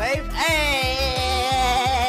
save. Help!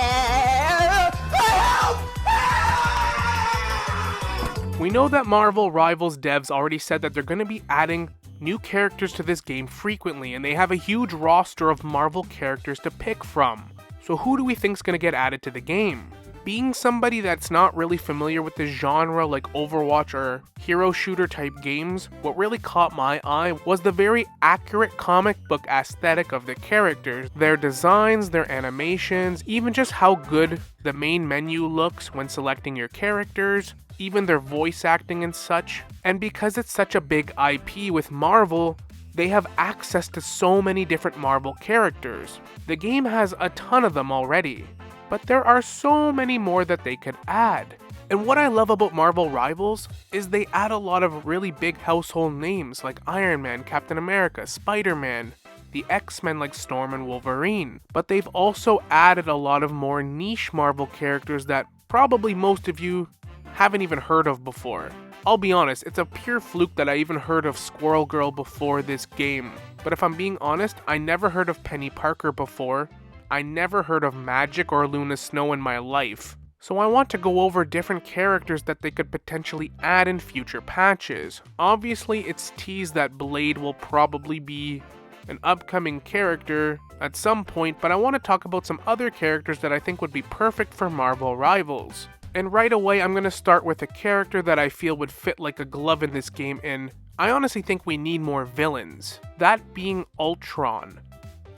We know that Marvel Rivals devs already said that they're going to be adding new characters to this game frequently, and they have a huge roster of Marvel characters to pick from. So who do we think is going to get added to the game? Being somebody that's not really familiar with the genre like Overwatch or hero shooter type games, what really caught my eye was the very accurate comic book aesthetic of the characters, their designs, their animations, even just how good the main menu looks when selecting your characters, even their voice acting and such. And because it's such a big IP with Marvel, they have access to so many different Marvel characters. The game has a ton of them already, but there are so many more that they could add. And what I love about Marvel Rivals is they add a lot of really big household names like Iron Man, Captain America, Spider-Man, the X-Men like Storm and Wolverine. But they've also added a lot of more niche Marvel characters that probably most of you haven't even heard of before. I'll be honest, it's a pure fluke that I even heard of Squirrel Girl before this game. But if I'm being honest, I never heard of Penny Parker before. I never heard of Magic or Luna Snow in my life. So I want to go over different characters that they could potentially add in future patches. Obviously, it's teased that Blade will probably be an upcoming character at some point, but I want to talk about some other characters that I think would be perfect for Marvel Rivals. And right away, I'm going to start with a character that I feel would fit like a glove in this game, and I honestly think we need more villains. That being Ultron.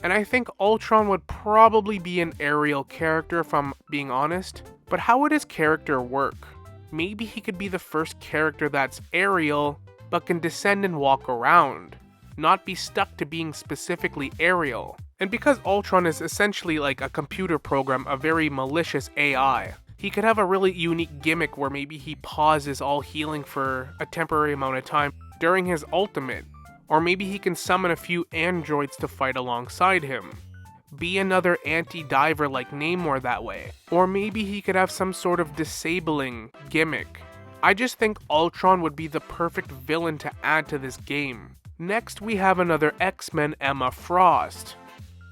And I think Ultron would probably be an aerial character if I'm being honest. But how would his character work? Maybe he could be the first character that's aerial, but can descend and walk around, not be stuck to being specifically aerial. And because Ultron is essentially like a computer program, a very malicious AI, he could have a really unique gimmick where maybe he pauses all healing for a temporary amount of time during his ultimate. Or maybe he can summon a few androids to fight alongside him. Be another anti-diver like Namor that way. Or maybe he could have some sort of disabling gimmick. I just think Ultron would be the perfect villain to add to this game. Next we have another X-Men, Emma Frost.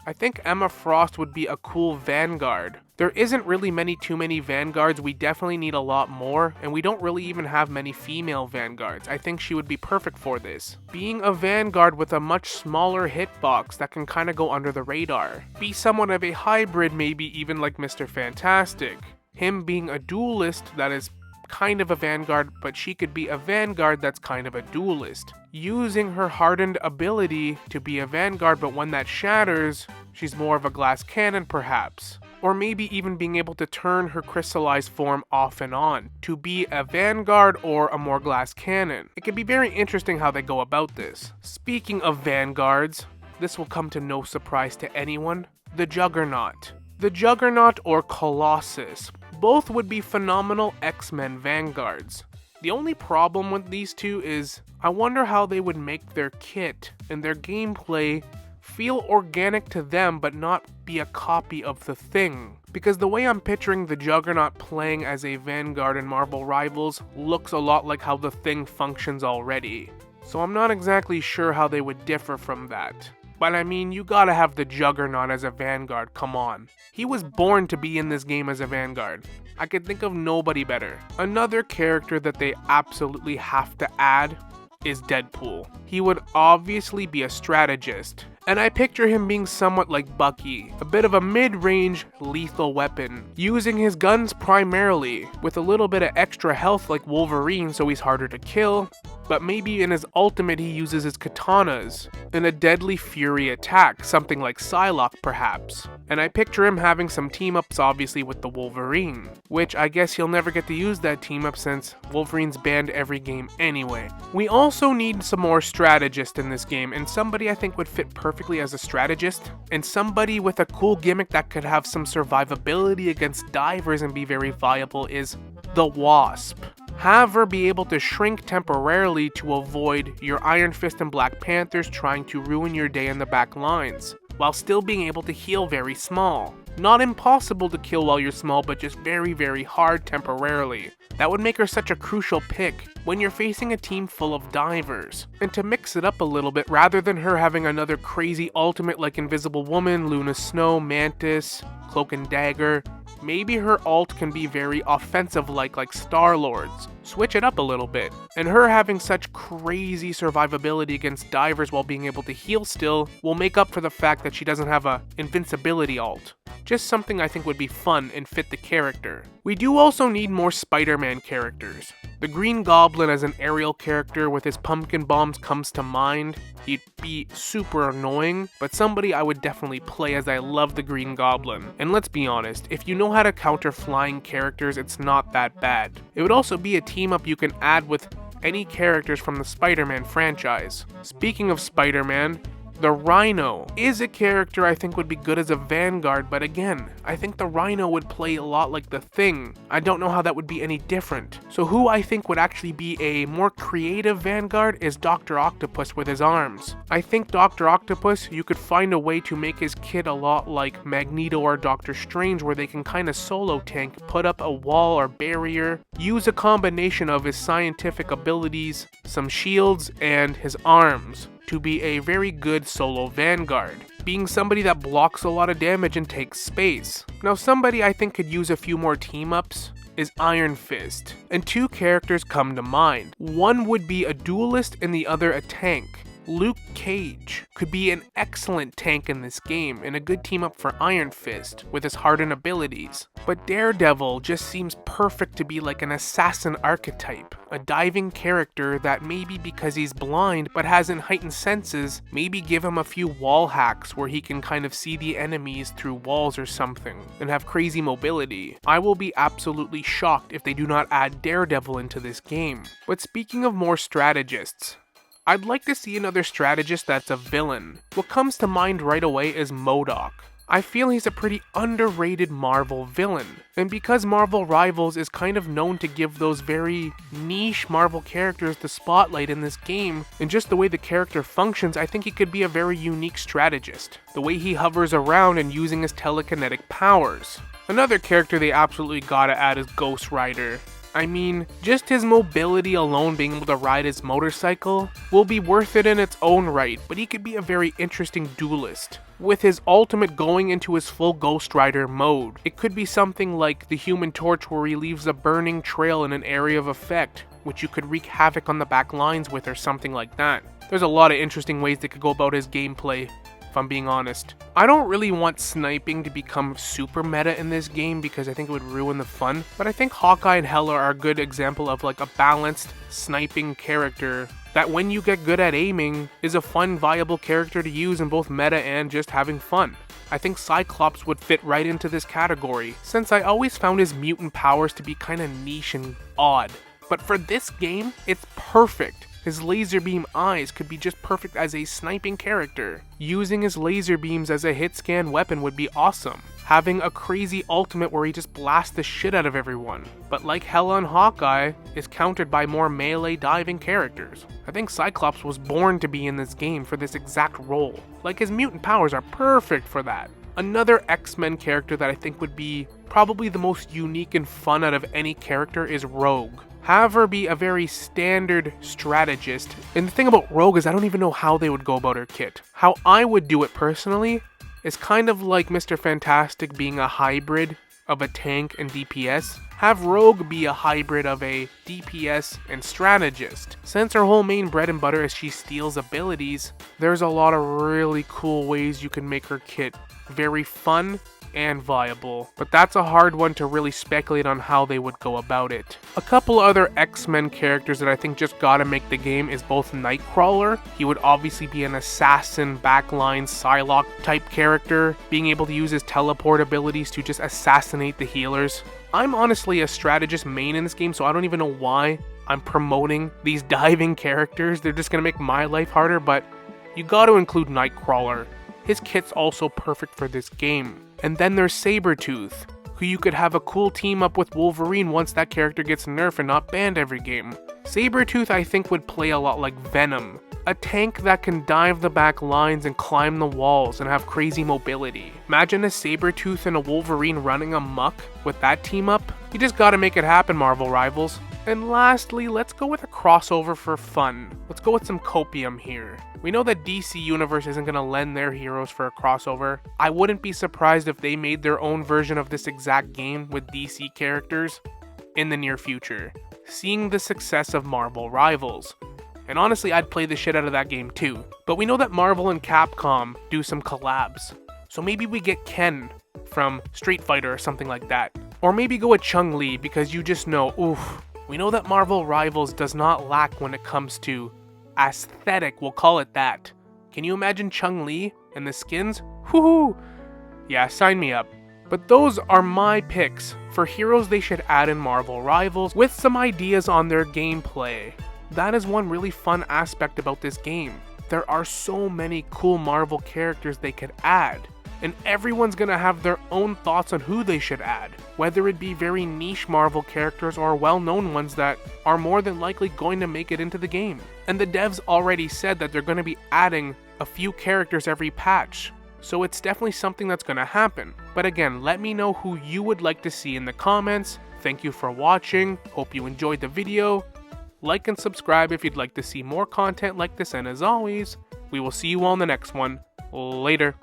I think Emma Frost would be a cool Vanguard. There isn't really too many Vanguards, we definitely need a lot more, and we don't really even have many female Vanguards. I think she would be perfect for this. Being a Vanguard with a much smaller hitbox that can kinda go under the radar. Be somewhat of a hybrid, maybe even like Mr. Fantastic. Him being a duelist that is kind of a Vanguard, but she could be a Vanguard that's kind of a duelist. Using her hardened ability to be a Vanguard, but when that shatters, she's more of a glass cannon perhaps. Or maybe even being able to turn her crystallized form off and on to be a Vanguard or a more glass cannon. It could be very interesting how they go about this. Speaking of Vanguards, this will come to no surprise to anyone, the Juggernaut. The Juggernaut or Colossus. Both would be phenomenal X-Men Vanguards. The only problem with these two is, I wonder how they would make their kit and their gameplay feel organic to them but not be a copy of the Thing. Because the way I'm picturing the Juggernaut playing as a Vanguard in Marvel Rivals looks a lot like how the Thing functions already. So I'm not exactly sure how they would differ from that. But I mean, you gotta have the Juggernaut as a Vanguard, come on. He was born to be in this game as a Vanguard. I could think of nobody better. Another character that they absolutely have to add is Deadpool. He would obviously be a strategist, and I picture him being somewhat like Bucky, a bit of a mid-range lethal weapon, using his guns primarily, with a little bit of extra health like Wolverine so he's harder to kill, but maybe in his ultimate he uses his katanas in a deadly fury attack, something like Psylocke perhaps. And I picture him having some team-ups obviously with the Wolverine, which I guess he'll never get to use that team-up since Wolverine's banned every game anyway. We also need some more strategists in this game, and somebody I think would fit perfectly as a strategist, and somebody with a cool gimmick that could have some survivability against divers and be very viable is the Wasp. Have her be able to shrink temporarily to avoid your Iron Fist and Black Panthers trying to ruin your day in the back lines, while still being able to heal very small. Not impossible to kill while you're small, but just very, very hard temporarily. That would make her such a crucial pick when you're facing a team full of divers. And to mix it up a little bit, rather than her having another crazy ultimate like Invisible Woman, Luna Snow, Mantis, Cloak and Dagger, maybe her ult can be very offensive like Star-Lord's. Switch it up a little bit. And her having such crazy survivability against divers while being able to heal still will make up for the fact that she doesn't have a invincibility ult. Just something I think would be fun and fit the character. We do also need more Spider-Man characters. The Green Goblin as an aerial character with his pumpkin bombs comes to mind. He'd be super annoying, but somebody I would definitely play as I love the Green Goblin. And let's be honest, if you know how to counter flying characters, it's not that bad. It would also be a team up you can add with any characters from the Spider-Man franchise. Speaking of Spider-Man, the Rhino is a character I think would be good as a Vanguard, but again, I think the Rhino would play a lot like the Thing. I don't know how that would be any different. So who I think would actually be a more creative Vanguard is Dr. Octopus with his arms. I think Dr. Octopus, you could find a way to make his kit a lot like Magneto or Doctor Strange, where they can kind of solo tank, put up a wall or barrier, use a combination of his scientific abilities, some shields, and his arms to be a very good solo Vanguard, being somebody that blocks a lot of damage and takes space. Now somebody I think could use a few more team-ups is Iron Fist, and two characters come to mind. One would be a duelist and the other a tank. Luke Cage could be an excellent tank in this game and a good team up for Iron Fist with his hardened abilities. But Daredevil just seems perfect to be like an assassin archetype, a diving character that maybe because he's blind but has heightened senses, maybe give him a few wall hacks where he can kind of see the enemies through walls or something and have crazy mobility. I will be absolutely shocked if they do not add Daredevil into this game. But speaking of more strategists, I'd like to see another strategist that's a villain. What comes to mind right away is MODOK. I feel he's a pretty underrated Marvel villain, and because Marvel Rivals is kind of known to give those very niche Marvel characters the spotlight in this game, and just the way the character functions, I think he could be a very unique strategist. The way he hovers around and using his telekinetic powers. Another character they absolutely gotta add is Ghost Rider. I mean, just his mobility alone, being able to ride his motorcycle, will be worth it in its own right, but he could be a very interesting duelist. With his ultimate going into his full Ghost Rider mode, it could be something like the Human Torch where he leaves a burning trail in an area of effect, which you could wreak havoc on the back lines with or something like that. There's a lot of interesting ways they could go about his gameplay, if I'm being honest. I don't really want sniping to become super meta in this game because I think it would ruin the fun, but I think Hawkeye and Hela are a good example of like a balanced sniping character that when you get good at aiming is a fun, viable character to use in both meta and just having fun. I think Cyclops would fit right into this category, since I always found his mutant powers to be kinda niche and odd. But for this game, it's perfect. His laser beam eyes could be just perfect as a sniping character. Using his laser beams as a hit scan weapon would be awesome. Having a crazy ultimate where he just blasts the shit out of everyone. But like Hela and Hawkeye, is countered by more melee diving characters. I think Cyclops was born to be in this game for this exact role. Like his mutant powers are perfect for that. Another X-Men character that I think would be probably the most unique and fun out of any character is Rogue. Have her be a very standard strategist. And the thing about Rogue is I don't even know how they would go about her kit. How I would do it personally is kind of like Mr. Fantastic being a hybrid of a tank and DPS. Have Rogue be a hybrid of a DPS and strategist. Since her whole main bread and butter is she steals abilities, there's a lot of really cool ways you can make her kit very fun and viable, but that's a hard one to really speculate on how they would go about it. A couple other X-Men characters that I think just gotta make the game is both Nightcrawler. He would obviously be an assassin, backline, Psylocke type character, being able to use his teleport abilities to just assassinate the healers. I'm honestly a strategist main in this game, so I don't even know why I'm promoting these diving characters. They're just gonna make my life harder, but you gotta include Nightcrawler. His kit's also perfect for this game. And then there's Sabretooth, who you could have a cool team up with Wolverine once that character gets nerfed and not banned every game. Sabretooth I think would play a lot like Venom, A tank that can dive the back lines and climb the walls and have crazy mobility. Imagine a Sabretooth and a Wolverine running amok with that team up. You just gotta make it happen, Marvel Rivals. And lastly, let's go with a crossover for fun. Let's go with some copium here. We know that DC Universe isn't gonna lend their heroes for a crossover. I wouldn't be surprised if they made their own version of this exact game with DC characters in the near future, seeing the success of Marvel Rivals. And honestly, I'd play the shit out of that game too. But we know that Marvel and Capcom do some collabs. So maybe we get Ken from Street Fighter or something like that. Or maybe go with Chun-Li because you just know, oof. We know that Marvel Rivals does not lack when it comes to aesthetic, we'll call it that. Can you imagine Chun-Li and the skins? Woohoo! Yeah, sign me up. But those are my picks for heroes they should add in Marvel Rivals with some ideas on their gameplay. That is one really fun aspect about this game. There are so many cool Marvel characters they could add, and everyone's gonna have their own thoughts on who they should add, whether it be very niche Marvel characters or well-known ones that are more than likely going to make it into the game. And the devs already said that they're gonna be adding a few characters every patch, so it's definitely something that's gonna happen. But again, let me know who you would like to see in the comments. Thank you for watching, hope you enjoyed the video. Like and subscribe if you'd like to see more content like this, and as always, we will see you all in the next one. Later.